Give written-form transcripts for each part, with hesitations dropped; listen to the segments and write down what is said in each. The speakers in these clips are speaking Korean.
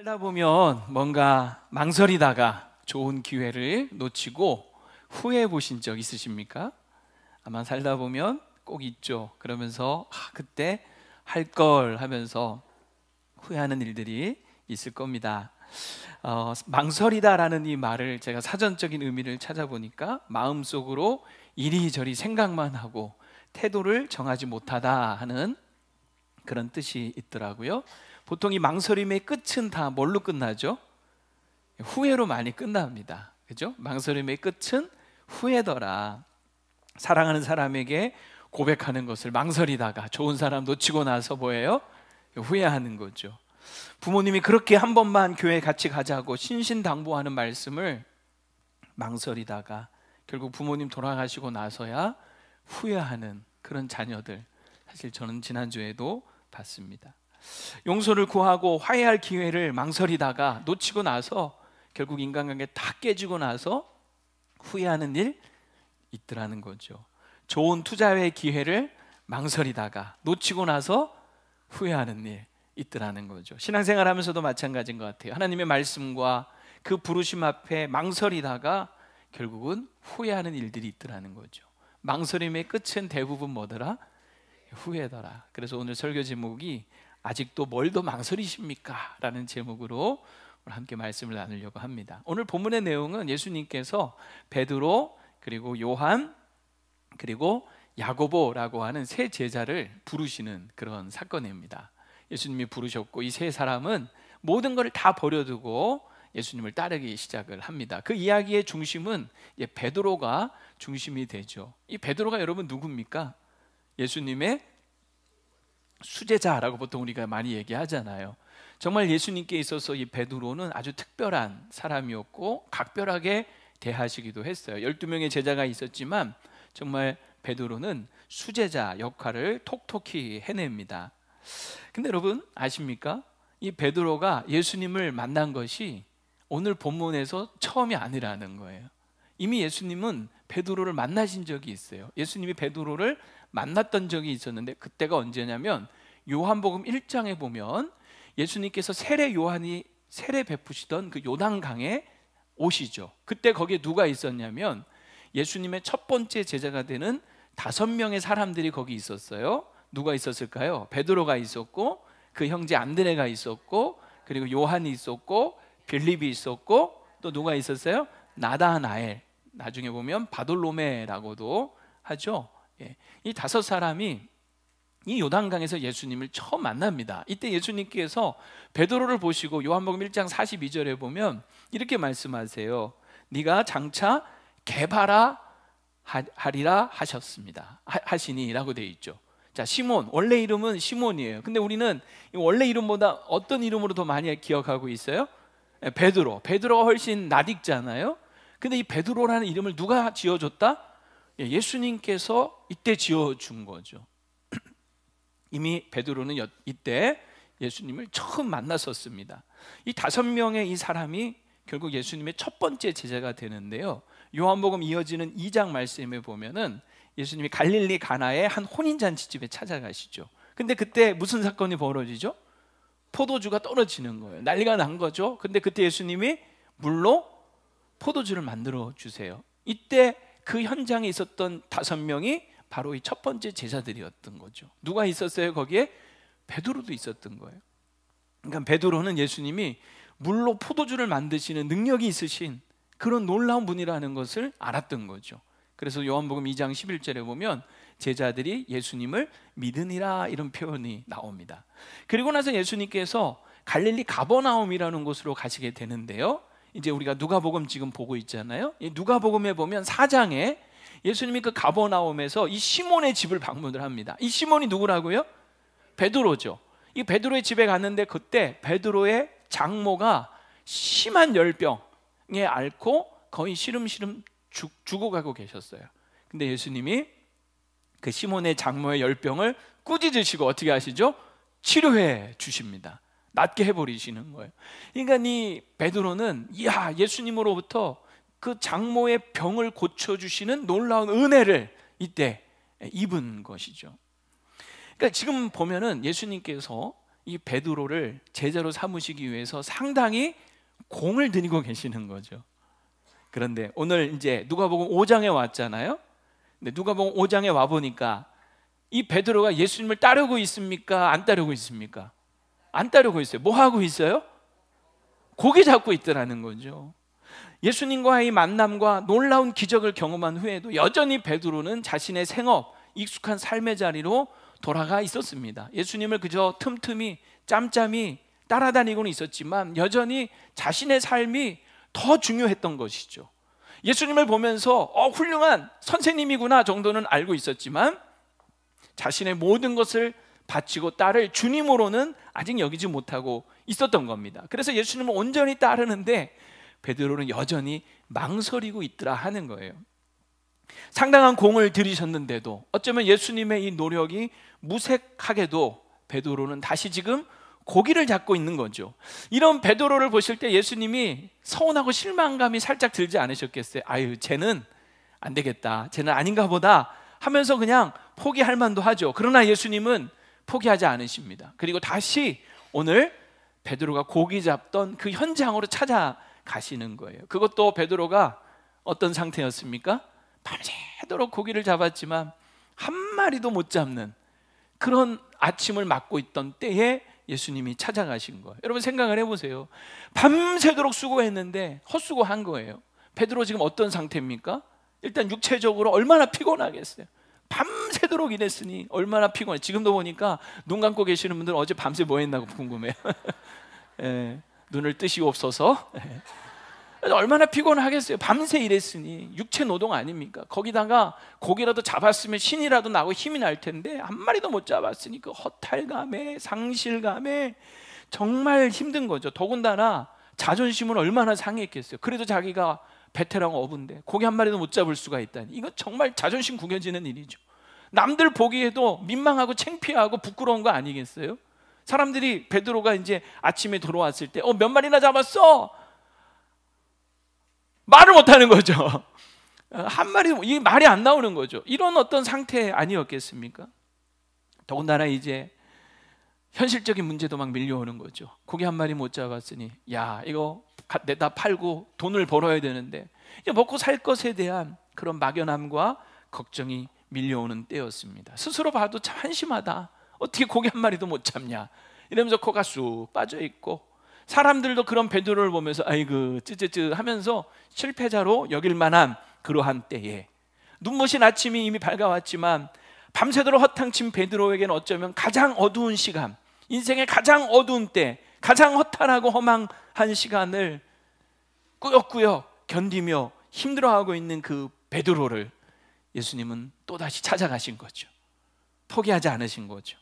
살다 보면 뭔가 망설이다가 좋은 기회를 놓치고 후회해 보신 적 있으십니까? 아마 살다 보면 꼭 있죠. 그러면서 그때 할 걸 하면서 후회하는 일들이 있을 겁니다. 망설이다라는 이 말을 제가 사전적인 의미를 찾아보니까 마음속으로 이리저리 생각만 하고 태도를 정하지 못하다 하는 그런 뜻이 있더라고요. 보통 이 망설임의 끝은 다 뭘로 끝나죠? 후회로 많이 끝납니다. 그죠? 망설임의 끝은 후회더라. 사랑하는 사람에게 고백하는 것을 망설이다가 좋은 사람 놓치고 나서 뭐예요? 후회하는 거죠. 부모님이 그렇게 한 번만 교회 같이 가자고 신신당부하는 말씀을 망설이다가 결국 부모님 돌아가시고 나서야 후회하는 그런 자녀들, 사실 저는 지난주에도 봤습니다. 용서를 구하고 화해할 기회를 망설이다가 놓치고 나서 결국 인간관계 다 깨지고 나서 후회하는 일 있더라는 거죠. 좋은 투자의 기회를 망설이다가 놓치고 나서 후회하는 일 있더라는 거죠. 신앙생활 하면서도 마찬가지인 것 같아요. 하나님의 말씀과 그 부르심 앞에 망설이다가 결국은 후회하는 일들이 있더라는 거죠. 망설임의 끝은 대부분 뭐더라? 후회더라. 그래서 오늘 설교 제목이 아직도 뭘 더 망설이십니까? 라는 제목으로 오늘 함께 말씀을 나누려고 합니다. 오늘 본문의 내용은 예수님께서 베드로 그리고 요한 그리고 야고보라고 하는 세 제자를 부르시는 그런 사건입니다. 예수님이 부르셨고 이 세 사람은 모든 걸 다 버려두고 예수님을 따르기 시작을 합니다. 그 이야기의 중심은 베드로가 중심이 되죠. 이 베드로가 여러분 누굽니까? 예수님의 수제자라고 보통 우리가 많이 얘기하잖아요. 정말 예수님께 있어서 이 베드로는 아주 특별한 사람이었고 각별하게 대하시기도 했어요. 12명의 제자가 있었지만 정말 베드로는 수제자 역할을 톡톡히 해냅니다. 근데 여러분 아십니까? 이 베드로가 예수님을 만난 것이 오늘 본문에서 처음이 아니라는 거예요. 이미 예수님은 베드로를 만나신 적이 있어요. 예수님이 베드로를 만났던 적이 있었는데 그때가 언제냐면 요한복음 1장에 보면 예수님께서 요한이 세례 베푸시던 그 요단강에 오시죠. 그때 거기에 누가 있었냐면 예수님의 첫 번째 제자가 되는 5명의 사람들이 거기 있었어요. 누가 있었을까요? 베드로가 있었고 그 형제 안드레가 있었고 그리고 요한이 있었고 빌립이 있었고 또 누가 있었어요? 나다나엘, 나중에 보면 바돌로메라고도 하죠. 이 5사람이 이 요단강에서 예수님을 처음 만납니다. 이때 예수님께서 베드로를 보시고 요한복음 1장 42절에 보면 이렇게 말씀하세요. 네가 장차 개바라 하리라 하셨습니다. 하시니라고 되어 있죠. 자, 시몬, 원래 이름은 시몬이에요. 근데 우리는 원래 이름보다 어떤 이름으로 더 많이 기억하고 있어요? 베드로. 베드로가 훨씬 낯익잖아요. 근데 이 베드로라는 이름을 누가 지어줬다? 예수님께서 이때 지어준 거죠. 이미 베드로는 이때 예수님을 처음 만났었습니다. 이 5명의 이 사람이 결국 예수님의 첫 번째 제자가 되는데요. 요한복음 이어지는 2장 말씀에 보면은 예수님이 갈릴리 가나의 한 혼인잔치집에 찾아가시죠. 근데 그때 무슨 사건이 벌어지죠? 포도주가 떨어지는 거예요. 난리가 난 거죠. 근데 그때 예수님이 물로 포도주를 만들어 주세요. 이때 그 현장에 있었던 5명이 바로 이 첫 번째 제자들이었던 거죠. 누가 있었어요? 거기에 베드로도 있었던 거예요. 그러니까 베드로는 예수님이 물로 포도주를 만드시는 능력이 있으신 그런 놀라운 분이라는 것을 알았던 거죠. 그래서 요한복음 2장 11절에 보면 제자들이 예수님을 믿으니라 이런 표현이 나옵니다. 그리고 나서 예수님께서 갈릴리 가버나움이라는 곳으로 가시게 되는데요. 이제 우리가 누가복음 지금 보고 있잖아요. 이 누가복음에 보면 4장에 예수님이 그 가버나움에서 이 시몬의 집을 방문을 합니다. 이 시몬이 누구라고요? 베드로죠. 이 베드로의 집에 갔는데 그때 베드로의 장모가 심한 열병에 앓고 거의 시름시름 죽어가고 계셨어요. 근데 예수님이 그 시몬의 장모의 열병을 꾸짖으시고 어떻게 하시죠? 치료해 주십니다. 낫게 해버리시는 거예요. 그러니까 이 베드로는 예수님으로부터 그 장모의 병을 고쳐주시는 놀라운 은혜를 이때 입은 것이죠. 그러니까 지금 보면은 예수님께서 이 베드로를 제자로 삼으시기 위해서 상당히 공을 들이고 계시는 거죠. 그런데 오늘 이제 누가복음 5장에 왔잖아요. 근데 누가복음 5장에 와 보니까 이 베드로가 예수님을 따르고 있습니까? 안 따르고 있습니까? 안 따르고 있어요. 뭐 하고 있어요? 고기 잡고 있더라는 거죠. 예수님과의 만남과 놀라운 기적을 경험한 후에도 여전히 베드로는 자신의 생업, 익숙한 삶의 자리로 돌아가 있었습니다. 예수님을 그저 틈틈이 짬짬이 따라다니고는 있었지만 여전히 자신의 삶이 더 중요했던 것이죠. 예수님을 보면서 훌륭한 선생님이구나 정도는 알고 있었지만 자신의 모든 것을 바치고 따를 주님으로는 아직 여기지 못하고 있었던 겁니다. 그래서 예수님을 온전히 따르는데 베드로는 여전히 망설이고 있더라 하는 거예요. 상당한 공을 들이셨는데도 어쩌면 예수님의 이 노력이 무색하게도 베드로는 다시 지금 고기를 잡고 있는 거죠. 이런 베드로를 보실 때 예수님이 서운하고 실망감이 살짝 들지 않으셨겠어요? 아유, 쟤는 안 되겠다, 쟤는 아닌가 보다 하면서 그냥 포기할 만도 하죠. 그러나 예수님은 포기하지 않으십니다. 그리고 다시 오늘 베드로가 고기 잡던 그 현장으로 찾아가시는 거예요. 그것도 베드로가 어떤 상태였습니까? 밤새도록 고기를 잡았지만 한 마리도 못 잡는 그런 아침을 맞고 있던 때에 예수님이 찾아가신 거예요. 여러분 생각을 해보세요. 밤새도록 수고했는데 헛수고한 거예요. 베드로 지금 어떤 상태입니까? 일단 육체적으로 얼마나 피곤하겠어요. 밤새도록 일했으니 얼마나 피곤해. 지금도 보니까 눈 감고 계시는 분들은 어제 밤새 뭐 했나 궁금해요. 예, 눈을 뜨시옵소서. 예. 얼마나 피곤하겠어요. 밤새 일했으니 육체 노동 아닙니까? 거기다가 고기라도 잡았으면 신이라도 나고 힘이 날 텐데 한 마리도 못 잡았으니 그 허탈감에 상실감에 정말 힘든 거죠. 더군다나 자존심은 얼마나 상했겠어요. 그래도 자기가 베테랑 어부인데 고기 한 마리도 못 잡을 수가 있다니 이거 정말 자존심 구겨지는 일이죠. 남들 보기에도 민망하고 창피하고 부끄러운 거 아니겠어요? 사람들이 베드로가 이제 아침에 들어왔을 때 몇 마리나 잡았어? 말을 못하는 거죠. 한 마리, 이 말이 안 나오는 거죠. 이런 어떤 상태 아니었겠습니까? 더군다나 이제 현실적인 문제도 막 밀려오는 거죠. 고기 한 마리 못 잡았으니 야 이거 내다 팔고 돈을 벌어야 되는데 이제 먹고 살 것에 대한 그런 막연함과 걱정이 밀려오는 때였습니다. 스스로 봐도 참 한심하다. 어떻게 고기 한 마리도 못 잡냐 이러면서 코가 쑥 빠져있고 사람들도 그런 베드로를 보면서 아이고 쯔쯔쯔 하면서 실패자로 여길 만한 그러한 때에 눈부신 아침이 이미 밝아왔지만 밤새도록 허탕친 베드로에게는 어쩌면 가장 어두운 시간, 인생의 가장 어두운 때, 가장 허탈하고 허망한 시간을 꾸역꾸역 견디며 힘들어하고 있는 그 베드로를 예수님은 또다시 찾아가신 거죠. 포기하지 않으신 거죠.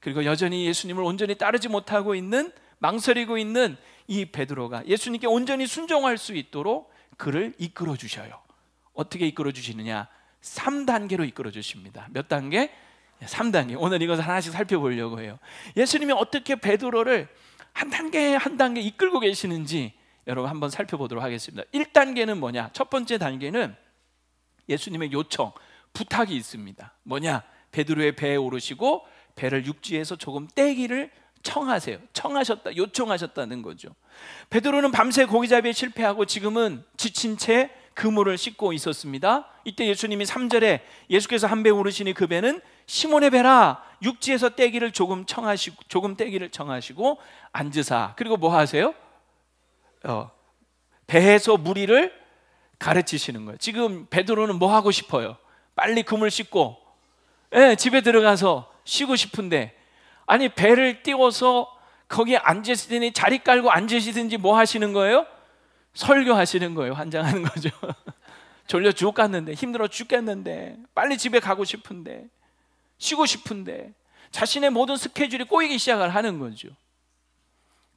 그리고 여전히 예수님을 온전히 따르지 못하고 있는, 망설이고 있는 이 베드로가 예수님께 온전히 순종할 수 있도록 그를 이끌어 주셔요. 어떻게 이끌어 주시느냐? 3단계로 이끌어 주십니다. 몇 단계? 3단계. 오늘 이것을 하나씩 살펴보려고 해요. 예수님이 어떻게 베드로를 한 단계 한 단계 이끌고 계시는지 여러분 한번 살펴보도록 하겠습니다. 1단계는 뭐냐? 첫 번째 단계는 예수님의 요청, 부탁이 있습니다. 뭐냐? 베드로의 배에 오르시고 배를 육지에서 조금 떼기를 청하세요. 청하셨다, 요청하셨다는 거죠. 베드로는 밤새 고기잡이에 실패하고 지금은 지친 채 그물을 씻고 있었습니다. 이때 예수님이 3절에 예수께서 한 배 오르시니 그 배는 시몬의 배라. 육지에서 떼기를 조금 떼기를 청하시고 앉으사. 그리고 뭐 하세요? 배에서 무리를 가르치시는 거예요. 지금 베드로는 뭐 하고 싶어요? 빨리 그물 씻고 집에 들어가서 쉬고 싶은데 아니 배를 띄워서 거기에 앉으시더니 자리 깔고 앉으시든지 뭐 하시는 거예요? 설교하시는 거예요. 환장하는 거죠. 졸려 죽겠는데, 힘들어 죽겠는데, 빨리 집에 가고 싶은데, 쉬고 싶은데 자신의 모든 스케줄이 꼬이기 시작을 하는 거죠.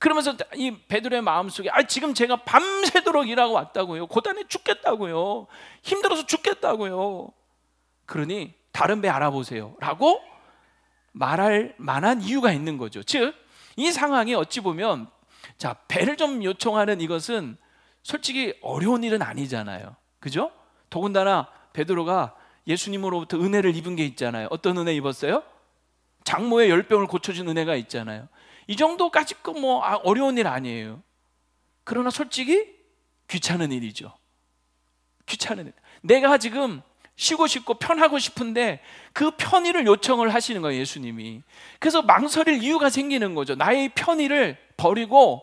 그러면서 이 베드로의 마음속에 지금 제가 밤새도록 일하고 왔다고요. 고단해 죽겠다고요. 힘들어서 죽겠다고요. 그러니 다른 배 알아보세요 라고 말할 만한 이유가 있는 거죠. 즉 이 상황이 어찌 보면 배를 좀 요청하는 이것은 솔직히 어려운 일은 아니잖아요. 그죠? 더군다나 베드로가 예수님으로부터 은혜를 입은 게 있잖아요. 어떤 은혜 입었어요? 장모의 열병을 고쳐준 은혜가 있잖아요. 이 정도까지 뭐 어려운 일 아니에요. 그러나 솔직히 귀찮은 일이죠. 귀찮은 일. 내가 지금 쉬고 싶고 편하고 싶은데 그 편의를 요청을 하시는 거예요, 예수님이. 그래서 망설일 이유가 생기는 거죠. 나의 편의를 버리고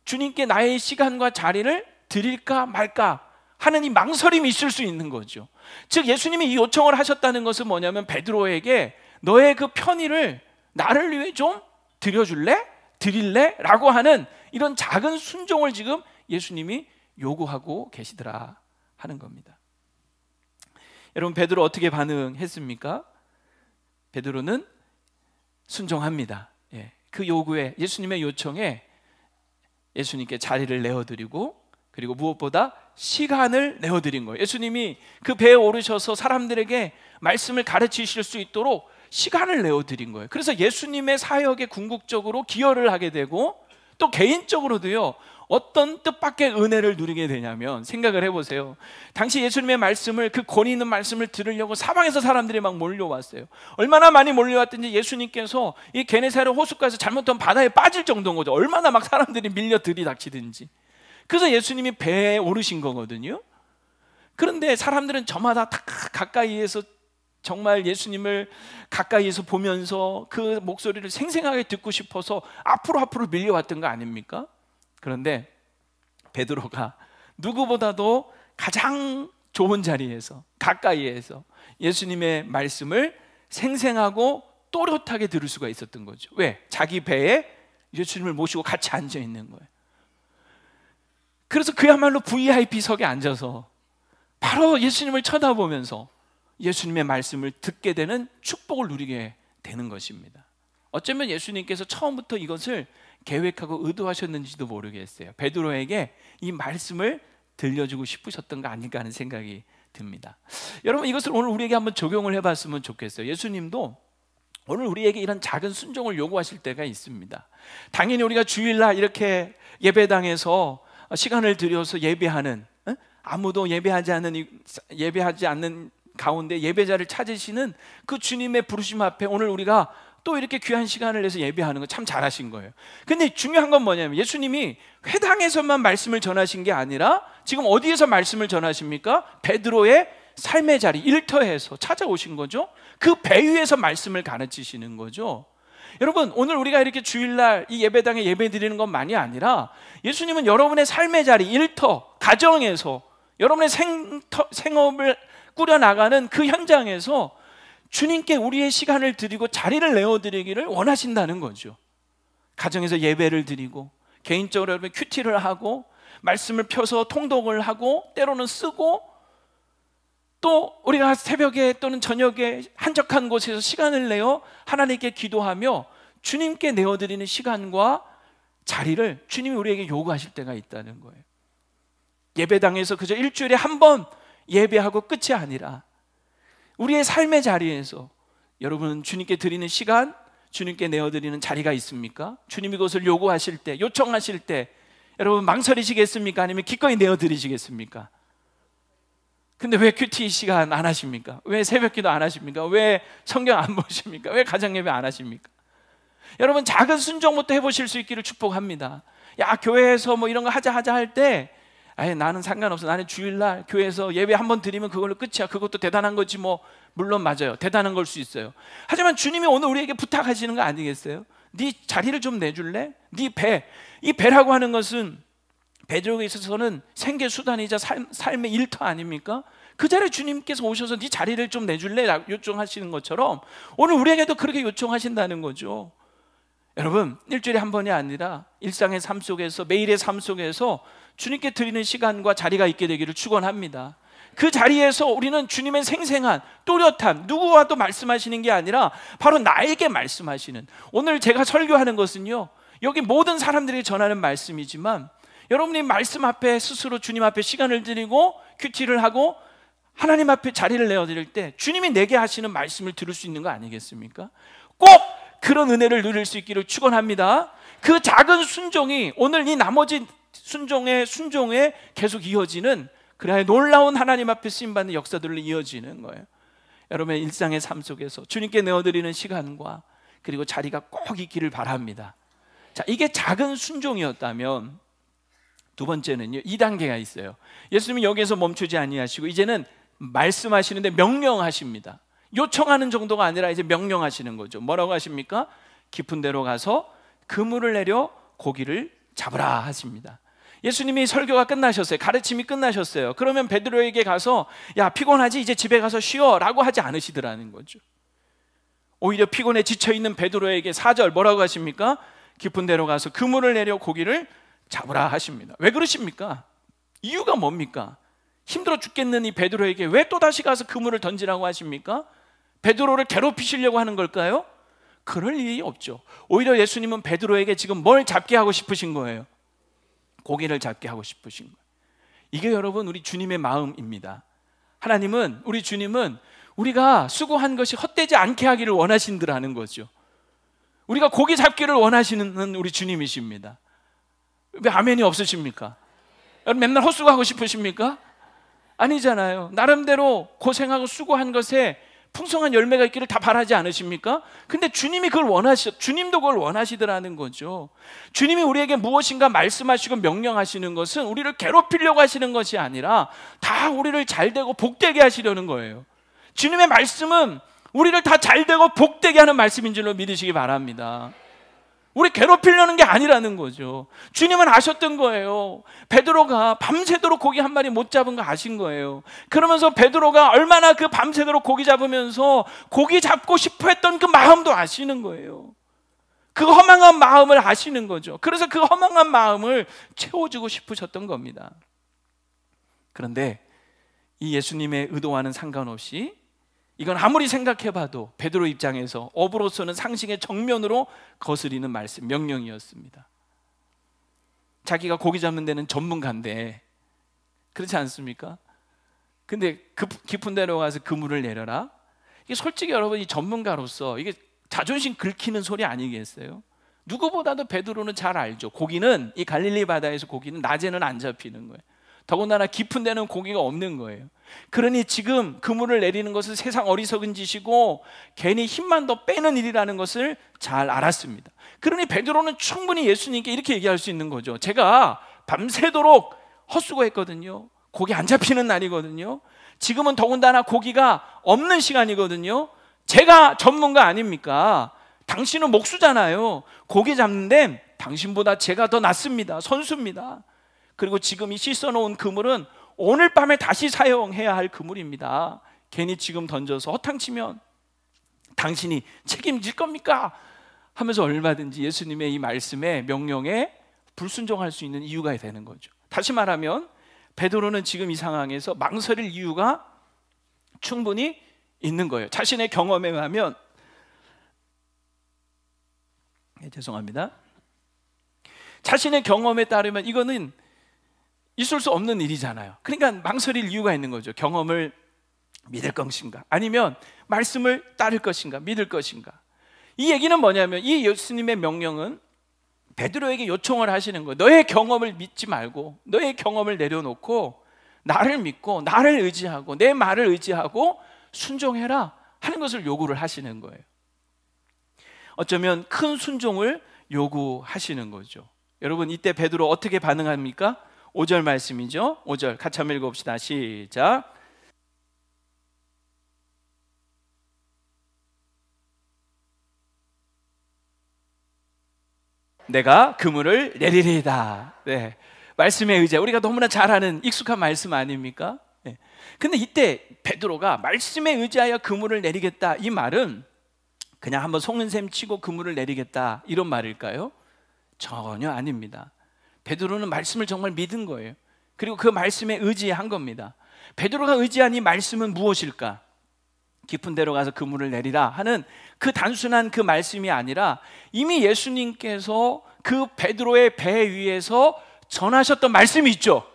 주님께 나의 시간과 자리를 드릴까 말까 하는 이 망설임이 있을 수 있는 거죠. 즉 예수님이 이 요청을 하셨다는 것은 뭐냐면, 베드로에게 너의 그 편의를 나를 위해 좀 드려줄래? 드릴래? 라고 하는 이런 작은 순종을 지금 예수님이 요구하고 계시더라 하는 겁니다. 여러분, 베드로 어떻게 반응했습니까? 베드로는 순종합니다. 그 요구에, 예수님의 요청에 예수님께 자리를 내어드리고, 그리고 무엇보다 시간을 내어드린 거예요. 예수님이 그 배에 오르셔서 사람들에게 말씀을 가르치실 수 있도록 시간을 내어드린 거예요. 그래서 예수님의 사역에 궁극적으로 기여를 하게 되고, 또 개인적으로도요, 어떤 뜻밖의 은혜를 누리게 되냐면, 생각을 해보세요. 당시 예수님의 말씀을, 그 권위 있는 말씀을 들으려고 사방에서 사람들이 막 몰려왔어요. 얼마나 많이 몰려왔든지 예수님께서 이 게네사렛 호숫가에서 잘못하면 바다에 빠질 정도인 거죠. 얼마나 막 사람들이 밀려 들이닥치든지. 그래서 예수님이 배에 오르신 거거든요. 그런데 사람들은 저마다 다 가까이에서, 정말 예수님을 가까이에서 보면서 그 목소리를 생생하게 듣고 싶어서 앞으로 밀려왔던 거 아닙니까? 그런데 베드로가 누구보다도 가장 좋은 자리에서, 가까이에서 예수님의 말씀을 생생하고 또렷하게 들을 수가 있었던 거죠. 왜? 자기 배에 예수님을 모시고 같이 앉아 있는 거예요. 그래서 그야말로 VIP석에 앉아서 바로 예수님을 쳐다보면서 예수님의 말씀을 듣게 되는 축복을 누리게 되는 것입니다. 어쩌면 예수님께서 처음부터 이것을 계획하고 의도하셨는지도 모르겠어요. 베드로에게 이 말씀을 들려주고 싶으셨던 거 아닐까 하는 생각이 듭니다. 여러분, 이것을 오늘 우리에게 한번 적용을 해봤으면 좋겠어요. 예수님도 오늘 우리에게 이런 작은 순종을 요구하실 때가 있습니다. 당연히 우리가 주일날 이렇게 예배당에서 시간을 들여서 예배하는, 아무도 예배하지 않는 가운데 예배자를 찾으시는 그 주님의 부르심 앞에 오늘 우리가 또 이렇게 귀한 시간을 내서 예배하는 거 참 잘하신 거예요. 근데 중요한 건 뭐냐면, 예수님이 회당에서만 말씀을 전하신 게 아니라 지금 어디에서 말씀을 전하십니까? 베드로의 삶의 자리, 일터에서 찾아오신 거죠. 그 배 위에서 말씀을 가르치시는 거죠. 여러분, 오늘 우리가 이렇게 주일날 이 예배당에 예배 드리는 것만이 아니라 예수님은 여러분의 삶의 자리, 일터, 가정에서 여러분의 생업을 꾸려나가는 그 현장에서 주님께 우리의 시간을 드리고 자리를 내어드리기를 원하신다는 거죠. 가정에서 예배를 드리고, 개인적으로 여러분 큐티를 하고, 말씀을 펴서 통독을 하고, 때로는 쓰고, 또 우리가 새벽에 또는 저녁에 한적한 곳에서 시간을 내어 하나님께 기도하며 주님께 내어드리는 시간과 자리를 주님이 우리에게 요구하실 때가 있다는 거예요. 예배당에서 그저 일주일에 한 번 예배하고 끝이 아니라 우리의 삶의 자리에서 여러분 주님께 드리는 시간, 주님께 내어드리는 자리가 있습니까? 주님이 그것을 요구하실 때, 요청하실 때 여러분 망설이시겠습니까? 아니면 기꺼이 내어드리시겠습니까? 근데 왜 큐티 시간 안 하십니까? 왜 새벽기도 안 하십니까? 왜 성경 안 보십니까? 왜 가정예배 안 하십니까? 여러분 작은 순종부터 해보실 수 있기를 축복합니다. 야, 교회에서 뭐 이런 거 하자 할 때, 아예 나는 상관없어. 나는 주일날 교회에서 예배 한번 드리면 그걸로 끝이야. 그것도 대단한 거지 뭐. 물론 맞아요. 대단한 걸 수 있어요. 하지만 주님이 오늘 우리에게 부탁하시는 거 아니겠어요? 네 자리를 좀 내줄래? 네 배. 이 배라고 하는 것은 베드로에게 있어서는 생계 수단이자 삶의 일터 아닙니까? 그 자리에 주님께서 오셔서 네 자리를 좀 내줄래? 요청하시는 것처럼 오늘 우리에게도 그렇게 요청하신다는 거죠. 여러분, 일주일에 한 번이 아니라 일상의 삶 속에서, 매일의 삶 속에서 주님께 드리는 시간과 자리가 있게 되기를 축원합니다. 그 자리에서 우리는 주님의 생생한 또렷한, 누구와도 말씀하시는 게 아니라 바로 나에게 말씀하시는, 오늘 제가 설교하는 것은요 여기 모든 사람들에게 전하는 말씀이지만 여러분이 말씀 앞에 스스로 주님 앞에 시간을 드리고 큐티를 하고 하나님 앞에 자리를 내어드릴 때 주님이 내게 하시는 말씀을 들을 수 있는 거 아니겠습니까? 꼭 그런 은혜를 누릴 수 있기를 축원합니다. 그 작은 순종이 오늘 이 나머지 순종에 계속 이어지는, 그래야 놀라운 하나님 앞에 쓰임받는 역사들로 이어지는 거예요. 여러분의 일상의 삶 속에서 주님께 내어드리는 시간과 그리고 자리가 꼭 있기를 바랍니다. 자, 이게 작은 순종이었다면 두 번째는요, 2단계가 있어요. 예수님이 여기에서 멈추지 아니하시고 이제는 말씀하시는데 명령하십니다. 요청하는 정도가 아니라 이제 명령하시는 거죠. 뭐라고 하십니까? 깊은 데로 가서 그물을 내려 고기를 잡으라 하십니다. 예수님이 설교가 끝나셨어요. 가르침이 끝나셨어요. 그러면 베드로에게 가서 야, 피곤하지? 이제 집에 가서 쉬어 라고 하지 않으시더라는 거죠. 오히려 피곤해 지쳐있는 베드로에게 4절 뭐라고 하십니까? 깊은 데로 가서 그물을 내려 고기를 잡으라 하십니다. 왜 그러십니까? 이유가 뭡니까? 힘들어 죽겠는 이 베드로에게 왜 또다시 가서 그물을 던지라고 하십니까? 베드로를 괴롭히시려고 하는 걸까요? 그럴 일이 없죠. 오히려 예수님은 베드로에게 지금 뭘 잡게 하고 싶으신 거예요? 고기를 잡게 하고 싶으신 거예요. 이게 여러분 우리 주님의 마음입니다. 하나님은, 우리 주님은 우리가 수고한 것이 헛되지 않게 하기를 원하신다는 거죠. 우리가 고기 잡기를 원하시는 우리 주님이십니다. 왜 아멘이 없으십니까? 여러분 맨날 헛수고하고 싶으십니까? 아니잖아요. 나름대로 고생하고 수고한 것에 풍성한 열매가 있기를 다 바라지 않으십니까? 근데 주님이 그걸 주님도 그걸 원하시더라는 거죠. 주님이 우리에게 무엇인가 말씀하시고 명령하시는 것은 우리를 괴롭히려고 하시는 것이 아니라 다 우리를 잘되고 복되게 하시려는 거예요. 주님의 말씀은 우리를 다 잘되고 복되게 하는 말씀인 줄로 믿으시기 바랍니다. 우리 괴롭히려는 게 아니라는 거죠. 주님은 아셨던 거예요. 베드로가 밤새도록 고기 한 마리 못 잡은 거 아신 거예요. 그러면서 베드로가 얼마나 그 밤새도록 고기 잡으면서 고기 잡고 싶어 했던 그 마음도 아시는 거예요. 그 허망한 마음을 아시는 거죠. 그래서 그 허망한 마음을 채워주고 싶으셨던 겁니다. 그런데 이 예수님의 의도와는 상관없이 이건 아무리 생각해봐도 베드로 입장에서 업으로서는 상식의 정면으로 거스리는 말씀, 명령이었습니다. 자기가 고기 잡는 데는 전문가인데 그렇지 않습니까? 근데 깊은 데로 가서 그물을 내려라. 이게 솔직히 여러분 이 전문가로서 이게 자존심 긁히는 소리 아니겠어요? 누구보다도 베드로는 잘 알죠. 고기는 이 갈릴리 바다에서 고기는 낮에는 안 잡히는 거예요. 더군다나 깊은 데는 고기가 없는 거예요. 그러니 지금 그물을 내리는 것은 세상 어리석은 짓이고 괜히 힘만 더 빼는 일이라는 것을 잘 알았습니다. 그러니 베드로는 충분히 예수님께 이렇게 얘기할 수 있는 거죠. 제가 밤새도록 헛수고했거든요. 고기 안 잡히는 날이거든요. 지금은 더군다나 고기가 없는 시간이거든요. 제가 전문가 아닙니까? 당신은 목수잖아요. 고기 잡는데 당신보다 제가 더 낫습니다. 선수입니다. 그리고 지금 이 씻어놓은 그물은 오늘 밤에 다시 사용해야 할 그물입니다. 괜히 지금 던져서 허탕치면 당신이 책임질 겁니까? 하면서 얼마든지 예수님의 이 말씀에 명령에 불순종할 수 있는 이유가 되는 거죠. 다시 말하면 베드로는 지금 이 상황에서 망설일 이유가 충분히 있는 거예요. 자신의 경험에 의하면 죄송합니다. 자신의 경험에 따르면 이거는 있을 수 없는 일이잖아요. 그러니까 망설일 이유가 있는 거죠. 경험을 믿을 것인가 아니면 말씀을 따를 것인가 믿을 것인가. 이 얘기는 뭐냐면 이 예수님의 명령은 베드로에게 요청을 하시는 거예요. 너의 경험을 믿지 말고 너의 경험을 내려놓고 나를 믿고 나를 의지하고 내 말을 의지하고 순종해라 하는 것을 요구를 하시는 거예요. 어쩌면 큰 순종을 요구하시는 거죠. 여러분 이때 베드로 어떻게 반응합니까? 5절 말씀이죠. 5절 같이 한번 읽어봅시다. 시작. 내가 그물을 내리리이다. 네. 말씀에 의지. 우리가 너무나 잘 아는 익숙한 말씀 아닙니까? 네. 근데 이때 베드로가 말씀에 의지하여 그물을 내리겠다 이 말은 그냥 한번 속는 셈 치고 그물을 내리겠다 이런 말일까요? 전혀 아닙니다. 베드로는 말씀을 정말 믿은 거예요. 그리고 그 말씀에 의지한 겁니다. 베드로가 의지한 이 말씀은 무엇일까? 깊은 데로 가서 그물을 내리라 하는 그 단순한 그 말씀이 아니라 이미 예수님께서 그 베드로의 배 위에서 전하셨던 말씀이 있죠.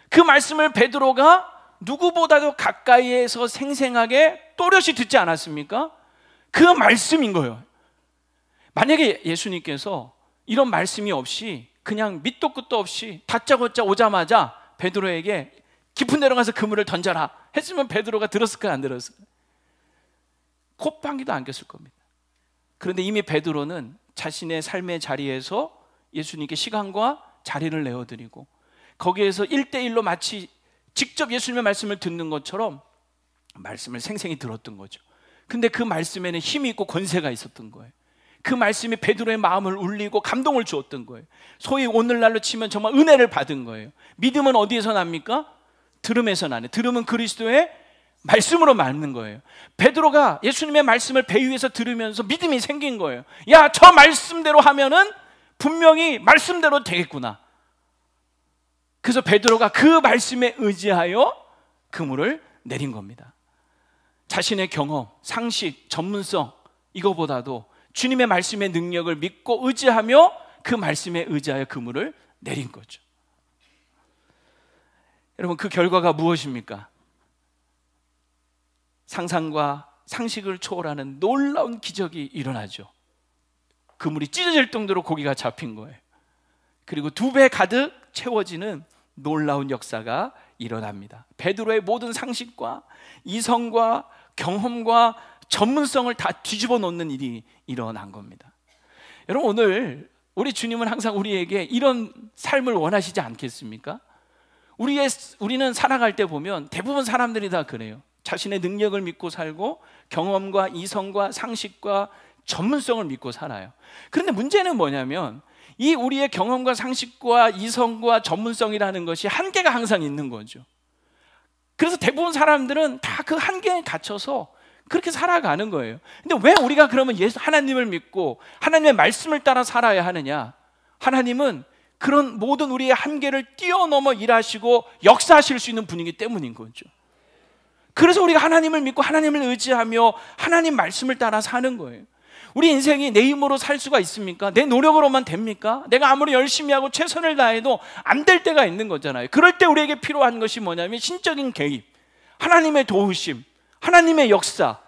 그 말씀을 베드로가 누구보다도 가까이에서 생생하게 또렷이 듣지 않았습니까? 그 말씀인 거예요. 만약에 예수님께서 이런 말씀이 없이 그냥 밑도 끝도 없이 다짜고짜 오자마자 베드로에게 깊은 데로 가서 그물을 던져라 했으면 베드로가 들었을까 안 들었을까? 콧방귀도 안 꼈을 겁니다. 그런데 이미 베드로는 자신의 삶의 자리에서 예수님께 시간과 자리를 내어드리고 거기에서 1대1로 마치 직접 예수님의 말씀을 듣는 것처럼 말씀을 생생히 들었던 거죠. 근데 그 말씀에는 힘이 있고 권세가 있었던 거예요. 그 말씀이 베드로의 마음을 울리고 감동을 주었던 거예요. 소위 오늘날로 치면 정말 은혜를 받은 거예요. 믿음은 어디에서 납니까? 들음에서 나네. 들음은 그리스도의 말씀으로 맞는 거예요. 베드로가 예수님의 말씀을 배 위에서 들으면서 믿음이 생긴 거예요. 야, 저 말씀대로 하면은 분명히 말씀대로 되겠구나. 그래서 베드로가 그 말씀에 의지하여 그물을 내린 겁니다. 자신의 경험, 상식, 전문성 이거보다도 주님의 말씀의 능력을 믿고 의지하며 그 말씀에 의지하여 그물을 내린 거죠. 여러분, 그 결과가 무엇입니까? 상상과 상식을 초월하는 놀라운 기적이 일어나죠. 그물이 찢어질 정도로 고기가 잡힌 거예요. 그리고 2배 가득 채워지는 놀라운 역사가 일어납니다. 베드로의 모든 상식과 이성과 경험과 전문성을 다 뒤집어 놓는 일이 일어난 겁니다. 여러분, 오늘 우리 주님은 항상 우리에게 이런 삶을 원하시지 않겠습니까? 우리는 살아갈 때 보면 대부분 사람들이 다 그래요. 자신의 능력을 믿고 살고 경험과 이성과 상식과 전문성을 믿고 살아요. 그런데 문제는 뭐냐면 이 우리의 경험과 상식과 이성과 전문성이라는 것이 한계가 항상 있는 거죠. 그래서 대부분 사람들은 다 그 한계에 갇혀서 그렇게 살아가는 거예요. 근데 왜 우리가 그러면 하나님을 믿고 하나님의 말씀을 따라 살아야 하느냐? 하나님은 그런 모든 우리의 한계를 뛰어넘어 일하시고 역사하실 수 있는 분이기 때문인 거죠. 그래서 우리가 하나님을 믿고 하나님을 의지하며 하나님 말씀을 따라 사는 거예요. 우리 인생이 내 힘으로 살 수가 있습니까? 내 노력으로만 됩니까? 내가 아무리 열심히 하고 최선을 다해도 안 될 때가 있는 거잖아요. 그럴 때 우리에게 필요한 것이 뭐냐면 신적인 개입, 하나님의 도우심, 하나님의 역사,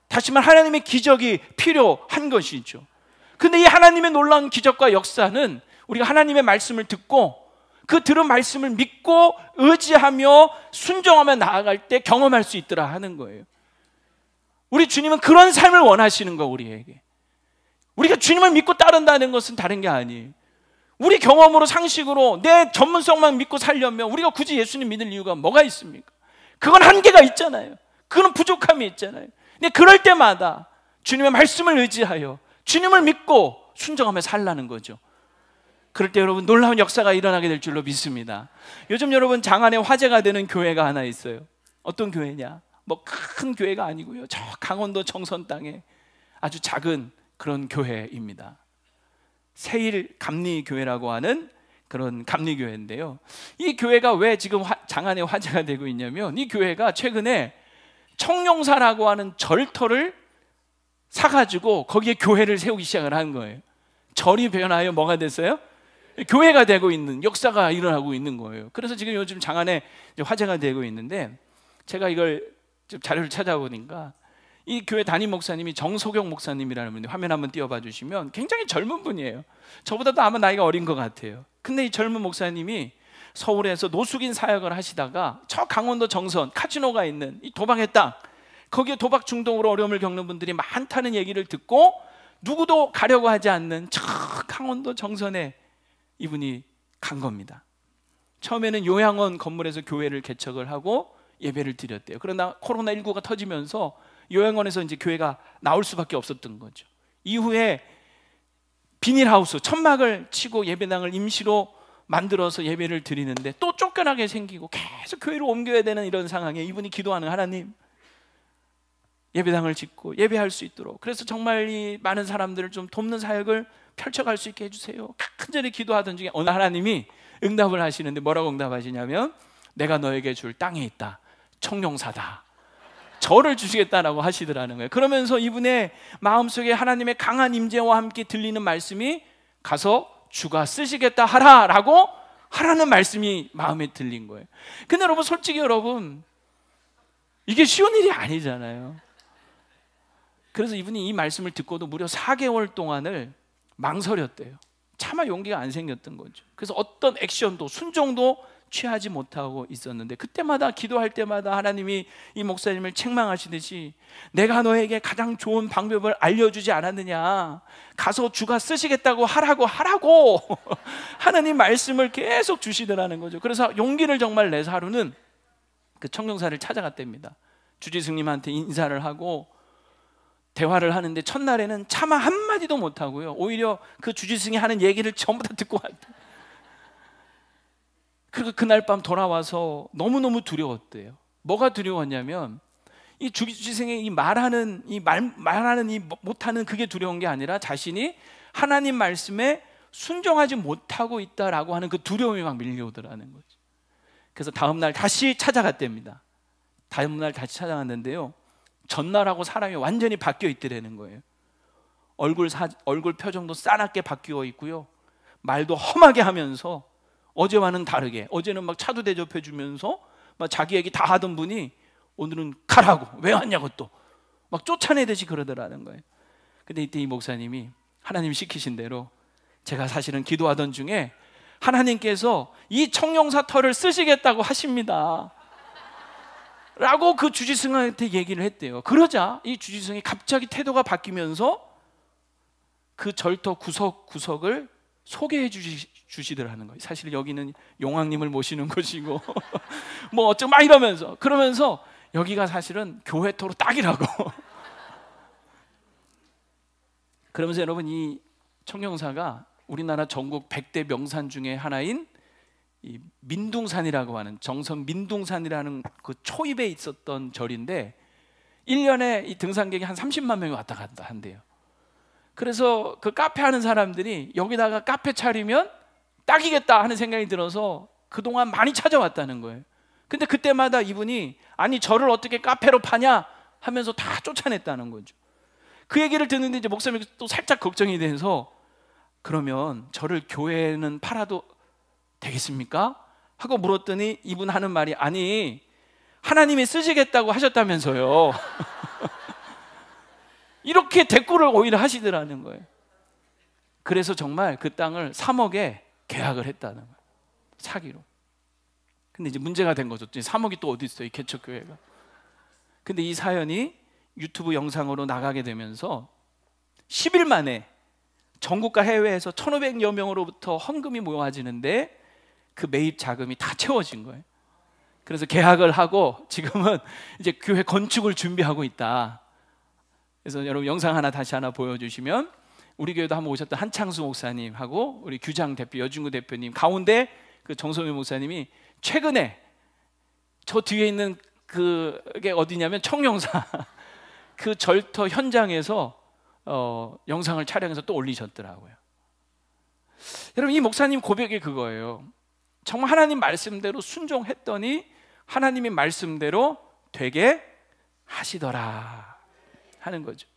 다시 말해 하나님의 기적이 필요한 것이죠. 근데 이 하나님의 놀라운 기적과 역사는 우리가 하나님의 말씀을 듣고 그 들은 말씀을 믿고 의지하며 순종하며 나아갈 때 경험할 수 있더라 하는 거예요. 우리 주님은 그런 삶을 원하시는 거예요. 우리에게. 우리가 주님을 믿고 따른다는 것은 다른 게 아니에요. 우리 경험으로 상식으로 내 전문성만 믿고 살려면 우리가 굳이 예수님 믿을 이유가 뭐가 있습니까? 그건 한계가 있잖아요. 그건 부족함이 있잖아요. 근데 그럴 때마다 주님의 말씀을 의지하여 주님을 믿고 순종하며 살라는 거죠. 그럴 때 여러분 놀라운 역사가 일어나게 될 줄로 믿습니다. 요즘 여러분 장안에 화제가 되는 교회가 하나 있어요. 어떤 교회냐? 뭐 큰 교회가 아니고요. 저 강원도 청선 땅에 아주 작은 그런 교회입니다. 세일 감리교회라고 하는 그런 감리교회인데요. 이 교회가 왜 지금 장안에 화제가 되고 있냐면 이 교회가 최근에 청룡사라고 하는 절터를 사가지고 거기에 교회를 세우기 시작을 한 거예요. 절이 변하여 뭐가 됐어요? 교회가 되고 있는 역사가 일어나고 있는 거예요. 그래서 지금 요즘 장안에 화제가 되고 있는데 제가 이걸 좀 자료를 찾아보니까 이 교회 담임 목사님이 정소경 목사님이라는 분인데 화면 한번 띄워봐 주시면 굉장히 젊은 분이에요. 저보다도 아마 나이가 어린 것 같아요. 근데 이 젊은 목사님이 서울에서 노숙인 사역을 하시다가 저 강원도 정선 카지노가 있는 이 도박의 땅 거기에 도박 중독으로 어려움을 겪는 분들이 많다는 얘기를 듣고 누구도 가려고 하지 않는 저 강원도 정선에 이분이 간 겁니다. 처음에는 요양원 건물에서 교회를 개척을 하고 예배를 드렸대요. 그러나 코로나19가 터지면서 요양원에서 이제 교회가 나올 수밖에 없었던 거죠. 이후에 비닐하우스, 천막을 치고 예배당을 임시로 만들어서 예배를 드리는데 또 쫓겨나게 생기고 계속 교회로 옮겨야 되는 이런 상황에 이분이 기도하는 하나님, 예배당을 짓고 예배할 수 있도록 그래서 정말 이 많은 사람들을 좀 돕는 사역을 펼쳐갈 수 있게 해주세요. 간절히 기도하던 중에 어느 하나님이 응답을 하시는데 뭐라고 응답하시냐면 내가 너에게 줄 땅에 있다. 청룡사다. 저를 주시겠다라고 하시더라는 거예요. 그러면서 이분의 마음속에 하나님의 강한 임재와 함께 들리는 말씀이 가서 주가 쓰시겠다 하라라고 하라는 말씀이 마음에 들린 거예요. 근데 여러분 솔직히 여러분 이게 쉬운 일이 아니잖아요. 그래서 이분이 이 말씀을 듣고도 무려 4개월 동안을 망설였대요. 차마 용기가 안 생겼던 거죠. 그래서 어떤 액션도 순종도 취하지 못하고 있었는데, 그때마다 기도할 때마다 하나님이 이 목사님을 책망하시듯이 내가 너에게 가장 좋은 방법을 알려주지 않았느냐, 가서 주가 쓰시겠다고 하라고 하나님 말씀을 계속 주시더라는 거죠. 그래서 용기를 정말 내서 하루는 그 청룡사를 찾아갔답니다. 주지스님한테 인사를 하고 대화를 하는데 첫날에는 차마 한마디도 못하고요, 오히려 그 주지스님이 하는 얘기를 전부 다 듣고 왔대요. 그리고 그날 밤 돌아와서 너무너무 두려웠대요. 뭐가 두려웠냐면 이 주지생의 이 말하는 못하는 그게 두려운 게 아니라 자신이 하나님 말씀에 순종하지 못하고 있다라고 하는 그 두려움이 막 밀려오더라는 거죠. 그래서 다음날 다시 찾아갔답니다. 다음날 다시 찾아갔는데요, 전날하고 사람이 완전히 바뀌어 있더라는 거예요. 얼굴 표정도 싸납게 바뀌어 있고요, 말도 험하게 하면서 어제와는 다르게, 어제는 막 차도 대접해 주면서 막 자기 얘기 다 하던 분이 오늘은 가라고, 왜 왔냐고 또 막 쫓아내듯이 그러더라는 거예요. 근데 이때 이 목사님이 하나님 시키신 대로, 제가 사실은 기도하던 중에 하나님께서 이 청룡사 터를 쓰시겠다고 하십니다 라고 그 주지승한테 얘기를 했대요. 그러자 이 주지승이 갑자기 태도가 바뀌면서 그 절터 구석구석을 소개해 주시더라는 거예요. 사실 여기는 용왕님을 모시는 곳이고 뭐 어쩌고 막 그러면서 여기가 사실은 교회터로 딱이라고 그러면서 여러분, 이 청룡사가 우리나라 전국 100대 명산 중에 하나인 이 민둥산이라고 하는, 정선 민둥산이라는 그 초입에 있었던 절인데 1년에 이 등산객이 한 30만 명이 왔다 갔다 한대요. 그래서 그 카페 하는 사람들이 여기다가 카페 차리면 딱이겠다 하는 생각이 들어서 그동안 많이 찾아왔다는 거예요. 근데 그때마다 이분이 아니 저를 어떻게 카페로 파냐 하면서 다 쫓아냈다는 거죠. 그 얘기를 듣는데 이제 목사님이 또 살짝 걱정이 돼서 그러면 저를 교회는 팔아도 되겠습니까? 하고 물었더니 이분 하는 말이, 아니 하나님이 쓰시겠다고 하셨다면서요 이렇게 대꾸를 오히려 하시더라는 거예요. 그래서 정말 그 땅을 3억에 계약을 했다는 거예요, 사기로. 근데 이제 문제가 된 거죠. 3억이 또 어디 있어요, 이 개척교회가. 근데 이 사연이 유튜브 영상으로 나가게 되면서 10일 만에 전국과 해외에서 1,500여 명으로부터 헌금이 모아지는데 그 매입 자금이 다 채워진 거예요. 그래서 계약을 하고 지금은 이제 교회 건축을 준비하고 있다. 그래서 여러분 영상 다시 하나 보여주시면, 우리 교회도 한번 오셨던 한창수 목사님하고 우리 규장 대표, 여중구 대표님, 가운데 그 정소민 목사님이 최근에 저 뒤에 있는 그게 어디냐면 청룡사 그 절터 현장에서 영상을 촬영해서 또 올리셨더라고요. 여러분, 이 목사님 고백이 그거예요. 정말 하나님 말씀대로 순종했더니 하나님의 말씀대로 되게 하시더라 하는 거죠.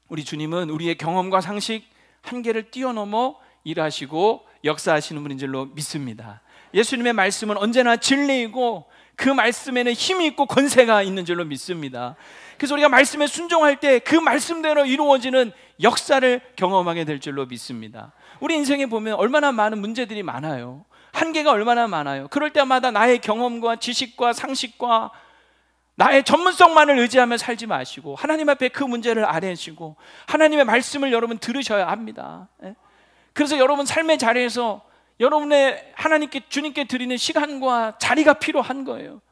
우리 주님은 우리의 경험과 상식 한계를 뛰어넘어 일하시고 역사하시는 분인 줄로 믿습니다. 예수님의 말씀은 언제나 진리이고 그 말씀에는 힘이 있고 권세가 있는 줄로 믿습니다. 그래서 우리가 말씀에 순종할 때 그 말씀대로 이루어지는 역사를 경험하게 될 줄로 믿습니다. 우리 인생에 보면 얼마나 많은 문제들이 많아요. 한계가 얼마나 많아요. 그럴 때마다 나의 경험과 지식과 상식과 나의 전문성만을 의지하며 살지 마시고 하나님 앞에 그 문제를 아뢰시고 하나님의 말씀을 여러분 들으셔야 합니다. 그래서 여러분 삶의 자리에서 여러분의 하나님께, 주님께 드리는 시간과 자리가 필요한 거예요.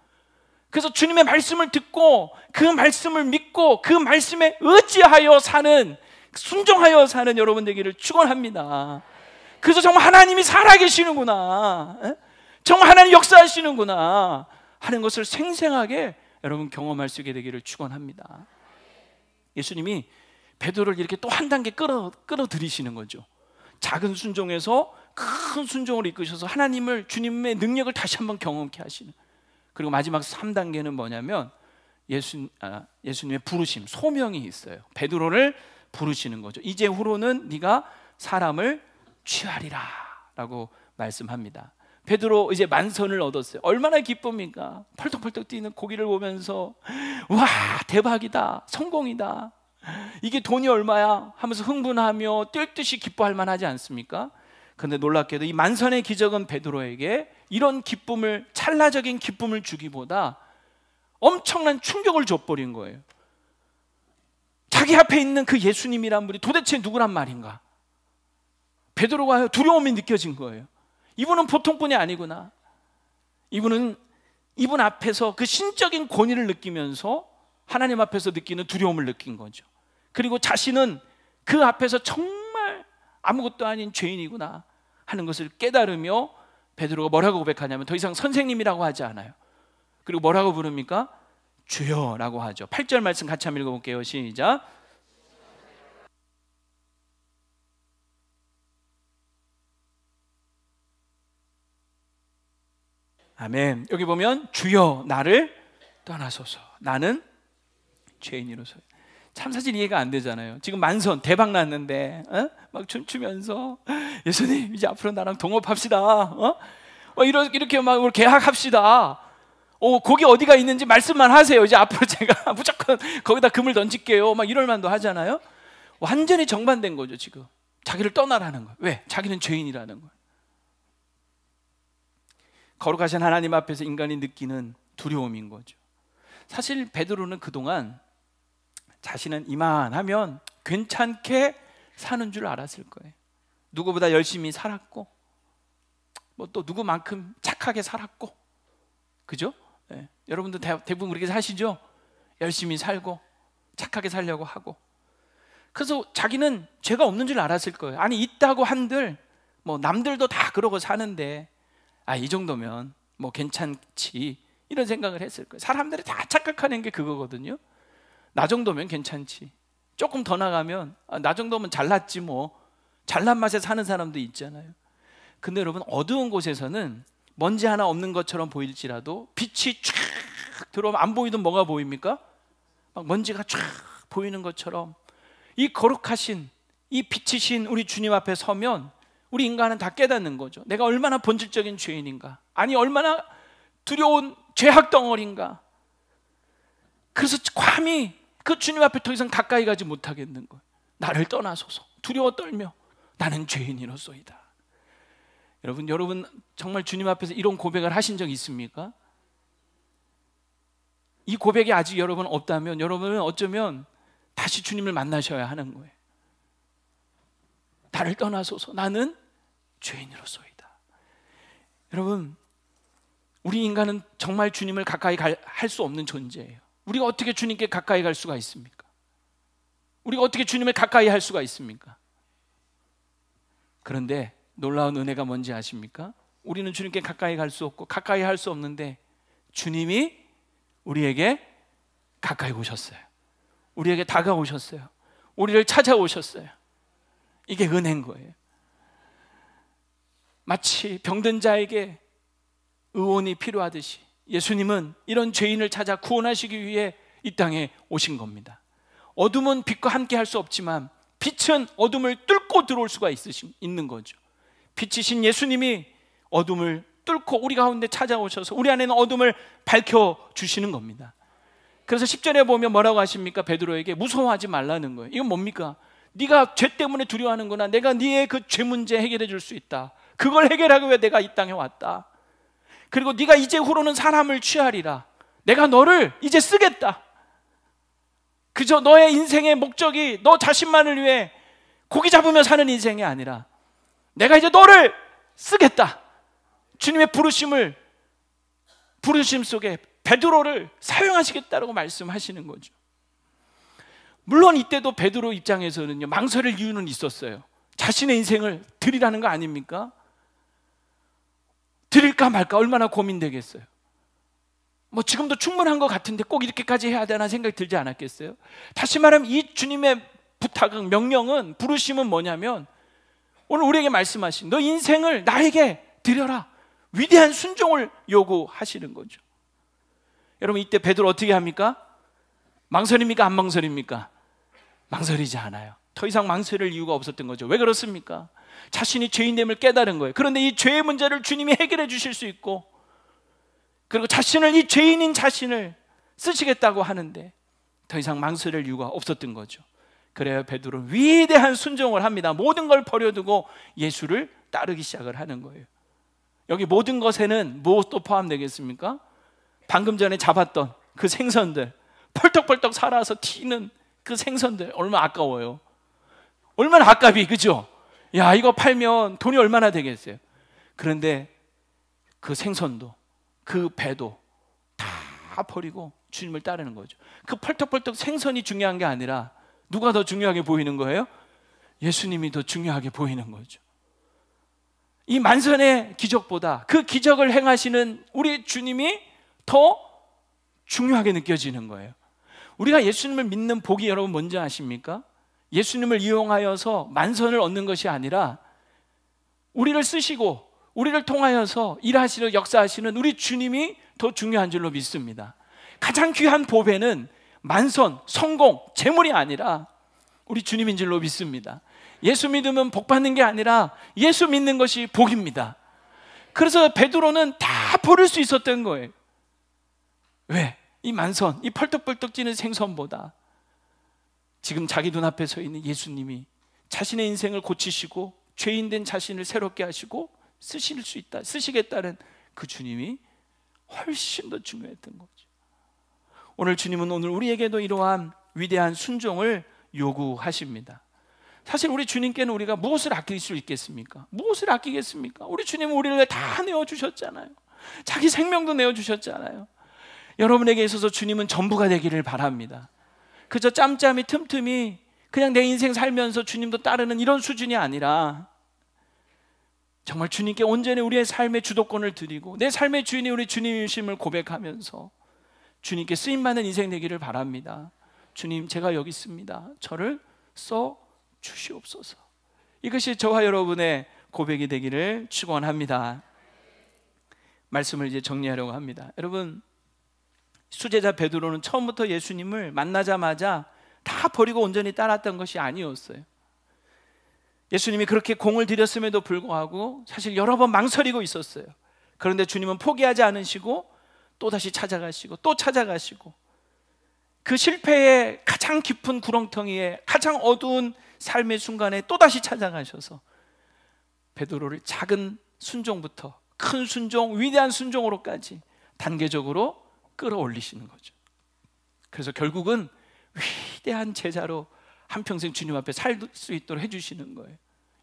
그래서 주님의 말씀을 듣고 그 말씀을 믿고 그 말씀에 의지하여 사는, 순종하여 사는 여러분 되기를 축원합니다. 그래서 정말 하나님이 살아계시는구나, 정말 하나님 역사하시는구나 하는 것을 생생하게 여러분 경험할 수 있게 되기를 축원합니다. 예수님이 베드로를 이렇게 또 한 단계 끌어들이시는 거죠. 작은 순종에서 큰 순종을 이끄셔서 하나님을, 주님의 능력을 다시 한번 경험케 하시는. 그리고 마지막 3단계는 뭐냐면 예수님의 부르심, 소명이 있어요. 베드로를 부르시는 거죠. 이제 후로는 네가 사람을 취하리라 라고 말씀합니다. 베드로 이제 만선을 얻었어요. 얼마나 기쁩니까? 펄떡펄떡 뛰는 고기를 보면서 와, 대박이다, 성공이다, 이게 돈이 얼마야 하면서 흥분하며 뛸 듯이 기뻐할 만하지 않습니까? 그런데 놀랍게도 이 만선의 기적은 베드로에게 이런 기쁨을, 찰나적인 기쁨을 주기보다 엄청난 충격을 줘버린 거예요. 자기 앞에 있는 그 예수님이란 분이 도대체 누구란 말인가? 베드로가 두려움이 느껴진 거예요. 이분은 보통 분이 아니구나. 이분 앞에서 그 신적인 권위를 느끼면서 하나님 앞에서 느끼는 두려움을 느낀 거죠. 그리고 자신은 그 앞에서 정말 아무것도 아닌 죄인이구나 하는 것을 깨달으며 베드로가 뭐라고 고백하냐면 더 이상 선생님이라고 하지 않아요. 그리고 뭐라고 부릅니까? 주여라고 하죠. 8절 말씀 같이 한번 읽어볼게요. 시작. 아멘. 여기 보면 주여 나를 떠나소서, 나는 죄인이로서. 참 사실 이해가 안 되잖아요. 지금 만선 대박 났는데 막 춤추면서 예수님 이제 앞으로 나랑 동업합시다, 이렇게 막 우리 계약합시다. 거기 어디가 있는지 말씀만 하세요. 이제 앞으로 제가 무조건 거기다 금을 던질게요. 막 이럴 만도 하잖아요. 완전히 정반대인 거죠. 지금 자기를 떠나라는 거예요. 왜? 자기는 죄인이라는 거예요. 거룩하신 하나님 앞에서 인간이 느끼는 두려움인 거죠. 사실 베드로는 그동안 자신은 이만하면 괜찮게 사는 줄 알았을 거예요. 누구보다 열심히 살았고 뭐 또 누구만큼 착하게 살았고, 그죠? 네. 여러분도 대부분 그렇게 사시죠? 열심히 살고 착하게 살려고 하고. 그래서 자기는 죄가 없는 줄 알았을 거예요. 아니 있다고 한들 뭐 남들도 다 그러고 사는데 이 정도면 뭐 괜찮지, 이런 생각을 했을 거예요. 사람들이 다 착각하는 게 그거거든요. 나 정도면 괜찮지, 조금 더 나가면 나 정도면 잘났지, 뭐 잘난 맛에 사는 사람도 있잖아요. 근데 여러분, 어두운 곳에서는 먼지 하나 없는 것처럼 보일지라도 빛이 쫙 들어오면 안 보이던 뭐가 보입니까? 막 먼지가 쫙 보이는 것처럼 이 거룩하신, 이 빛이신 우리 주님 앞에 서면 우리 인간은 다 깨닫는 거죠. 내가 얼마나 본질적인 죄인인가, 아니 얼마나 두려운 죄악 덩어리인가. 그래서 감히 그 주님 앞에 더 이상 가까이 가지 못하겠는 거예요. 나를 떠나소서, 두려워 떨며 나는 죄인이로소이다. 여러분 정말 주님 앞에서 이런 고백을 하신 적 있습니까? 이 고백이 아직 여러분 없다면 여러분은 어쩌면 다시 주님을 만나셔야 하는 거예요. 나를 떠나소서, 나는 죄인으로소이다. 여러분, 우리 인간은 정말 주님을 가까이 할 수 없는 존재예요. 우리가 어떻게 주님께 가까이 갈 수가 있습니까? 우리가 어떻게 주님을 가까이 할 수가 있습니까? 그런데 놀라운 은혜가 뭔지 아십니까? 우리는 주님께 가까이 갈 수 없고 가까이 할 수 없는데 주님이 우리에게 가까이 오셨어요. 우리에게 다가오셨어요. 우리를 찾아오셨어요. 이게 은혜인 거예요. 마치 병든 자에게 의원이 필요하듯이 예수님은 이런 죄인을 찾아 구원하시기 위해 이 땅에 오신 겁니다. 어둠은 빛과 함께 할 수 없지만 빛은 어둠을 뚫고 들어올 수가 있는 거죠. 빛이신 예수님이 어둠을 뚫고 우리 가운데 찾아오셔서 우리 안에는 어둠을 밝혀주시는 겁니다. 그래서 10절에 보면 뭐라고 하십니까? 베드로에게 무서워하지 말라는 거예요. 이건 뭡니까? 네가 죄 때문에 두려워하는구나. 내가 네의 그 죄 문제 해결해 줄 수 있다. 그걸 해결하기 위해 내가 이 땅에 왔다. 그리고 네가 이제 후로는 사람을 취하리라. 내가 너를 이제 쓰겠다. 그저 너의 인생의 목적이 너 자신만을 위해 고기 잡으며 사는 인생이 아니라 내가 이제 너를 쓰겠다. 주님의 부르심 속에 베드로를 사용하시겠다라고 말씀하시는 거죠. 물론 이때도 베드로 입장에서는요, 망설일 이유는 있었어요. 자신의 인생을 드리라는 거 아닙니까? 드릴까 말까 얼마나 고민되겠어요. 뭐 지금도 충분한 것 같은데 꼭 이렇게까지 해야 되나 생각이 들지 않았겠어요? 다시 말하면 이 주님의 부탁은, 명령은, 부르심은 뭐냐면 오늘 우리에게 말씀하신 너 인생을 나에게 드려라. 위대한 순종을 요구하시는 거죠. 여러분, 이때 베드로 어떻게 합니까? 망설입니까? 안 망설입니까? 망설이지 않아요. 더 이상 망설일 이유가 없었던 거죠. 왜 그렇습니까? 자신이 죄인됨을 깨달은 거예요. 그런데 이 죄의 문제를 주님이 해결해 주실 수 있고, 그리고 자신을, 이 죄인인 자신을 쓰시겠다고 하는데 더 이상 망설일 이유가 없었던 거죠. 그래야 베드로는 위대한 순종을 합니다. 모든 걸 버려두고 예수를 따르기 시작을 하는 거예요. 여기 모든 것에는 무엇도 포함되겠습니까? 방금 전에 잡았던 그 생선들, 펄떡펄떡 살아서 튀는 그 생선들 얼마나 아까워요. 얼마나 아깝이, 그죠? 야, 이거 팔면 돈이 얼마나 되겠어요. 그런데 그 생선도 그 배도 다 버리고 주님을 따르는 거죠. 그 펄떡펄떡 생선이 중요한 게 아니라 누가 더 중요하게 보이는 거예요? 예수님이 더 중요하게 보이는 거죠. 이 만선의 기적보다 그 기적을 행하시는 우리 주님이 더 중요하게 느껴지는 거예요. 우리가 예수님을 믿는 복이 여러분 뭔지 아십니까? 예수님을 이용하여서 만선을 얻는 것이 아니라 우리를 쓰시고 우리를 통하여서 일하시려 역사하시는 우리 주님이 더 중요한 줄로 믿습니다. 가장 귀한 보배는 만선, 성공, 재물이 아니라 우리 주님인 줄로 믿습니다. 예수 믿으면 복 받는 게 아니라 예수 믿는 것이 복입니다. 그래서 베드로는 다 버릴 수 있었던 거예요. 왜? 이 만선, 이 펄떡펄떡 뛰는 생선보다 지금 자기 눈앞에 서 있는 예수님이 자신의 인생을 고치시고 죄인된 자신을 새롭게 하시고 쓰시겠다는 그 주님이 훨씬 더 중요했던 거죠. 오늘 주님은 오늘 우리에게도 이러한 위대한 순종을 요구하십니다. 사실 우리 주님께는 우리가 무엇을 아낄 수 있겠습니까? 무엇을 아끼겠습니까? 우리 주님은 우리를 다 내어주셨잖아요. 자기 생명도 내어주셨잖아요. 여러분에게 있어서 주님은 전부가 되기를 바랍니다. 그저 짬짬이 틈틈이 그냥 내 인생 살면서 주님도 따르는 이런 수준이 아니라 정말 주님께 온전히 우리의 삶의 주도권을 드리고 내 삶의 주인이 우리 주님이심을 고백하면서 주님께 쓰임받는 인생 되기를 바랍니다. 주님, 제가 여기 있습니다. 저를 써 주시옵소서. 이것이 저와 여러분의 고백이 되기를 축원합니다. 말씀을 이제 정리하려고 합니다. 여러분, 수제자 베드로는 처음부터 예수님을 만나자마자 다 버리고 온전히 따랐던 것이 아니었어요. 예수님이 그렇게 공을 들였음에도 불구하고 사실 여러 번 망설이고 있었어요. 그런데 주님은 포기하지 않으시고 또다시 찾아가시고 또 찾아가시고 그 실패의 가장 깊은 구렁텅이에 가장 어두운 삶의 순간에 또다시 찾아가셔서 베드로를 작은 순종부터 큰 순종, 위대한 순종으로까지 단계적으로 끌어올리시는 거죠. 그래서 결국은 위대한 제자로 한평생 주님 앞에 살 수 있도록 해주시는 거예요.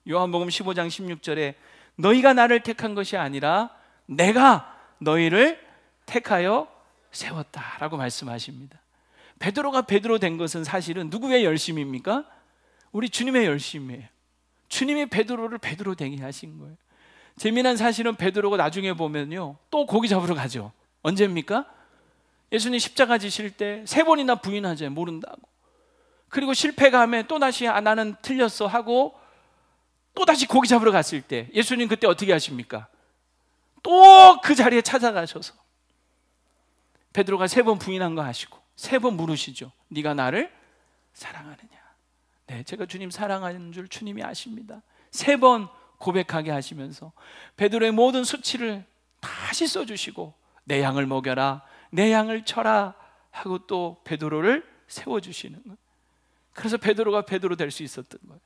요한복음 15장 16절에 너희가 나를 택한 것이 아니라 내가 너희를 택하여 세웠다라고 말씀하십니다. 베드로가 베드로 된 것은 사실은 누구의 열심입니까? 우리 주님의 열심이에요. 주님이 베드로를 베드로 되게 하신 거예요. 재미난 사실은 베드로가 나중에 보면요 또 고기 잡으러 가죠. 언제입니까? 예수님 십자가 지실 때 3번이나 부인하죠. 모른다고. 그리고 실패가 하면 또다시 나는 틀렸어 하고 또다시 고기 잡으러 갔을 때 예수님 그때 어떻게 하십니까? 또 그 자리에 찾아가셔서 베드로가 3번 부인한 거 아시고 3번 물으시죠. 네가 나를 사랑하느냐? 네, 제가 주님 사랑하는 줄 주님이 아십니다. 3번 고백하게 하시면서 베드로의 모든 수치를 다시 써주시고 내 양을 먹여라, 내 양을 쳐라 하고 또 베드로를 세워주시는 거예요. 그래서 베드로가 베드로 될 수 있었던 거예요.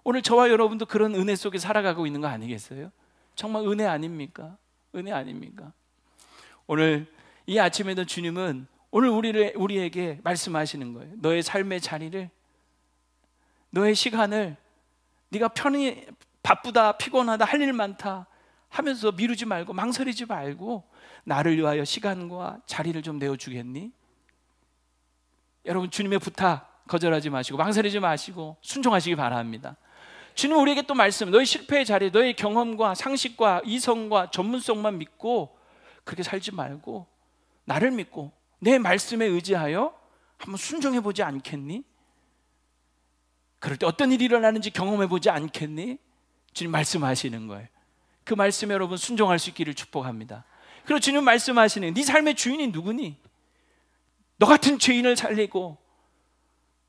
오늘 저와 여러분도 그런 은혜 속에 살아가고 있는 거 아니겠어요? 정말 은혜 아닙니까? 은혜 아닙니까? 오늘 이 아침에도 주님은 오늘 우리에게 말씀하시는 거예요. 너의 삶의 자리를, 너의 시간을 네가 편히 바쁘다, 피곤하다, 할 일 많다 하면서 미루지 말고 망설이지 말고 나를 위하여 시간과 자리를 좀 내어주겠니? 여러분, 주님의 부탁 거절하지 마시고 망설이지 마시고 순종하시기 바랍니다. 주님은 우리에게 또 말씀, 너의 실패의 자리, 너의 경험과 상식과 이성과 전문성만 믿고 그렇게 살지 말고 나를 믿고 내 말씀에 의지하여 한번 순종해 보지 않겠니? 그럴 때 어떤 일이 일어나는지 경험해 보지 않겠니? 주님 말씀하시는 거예요. 그 말씀에 여러분 순종할 수 있기를 축복합니다. 그리고 주님 말씀하시는, 네 삶의 주인이 누구니? 너 같은 죄인을 살리고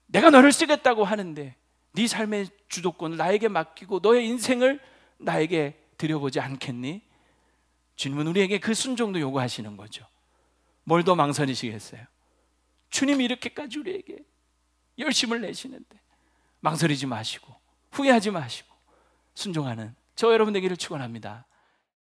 내가 너를 쓰겠다고 하는데 네 삶의 주도권을 나에게 맡기고 너의 인생을 나에게 드려보지 않겠니? 주님은 우리에게 그 순종도 요구하시는 거죠. 뭘 더 망설이시겠어요? 주님이 이렇게까지 우리에게 열심을 내시는데 망설이지 마시고 후회하지 마시고 순종하는 저 여러분 되기를 축원합니다.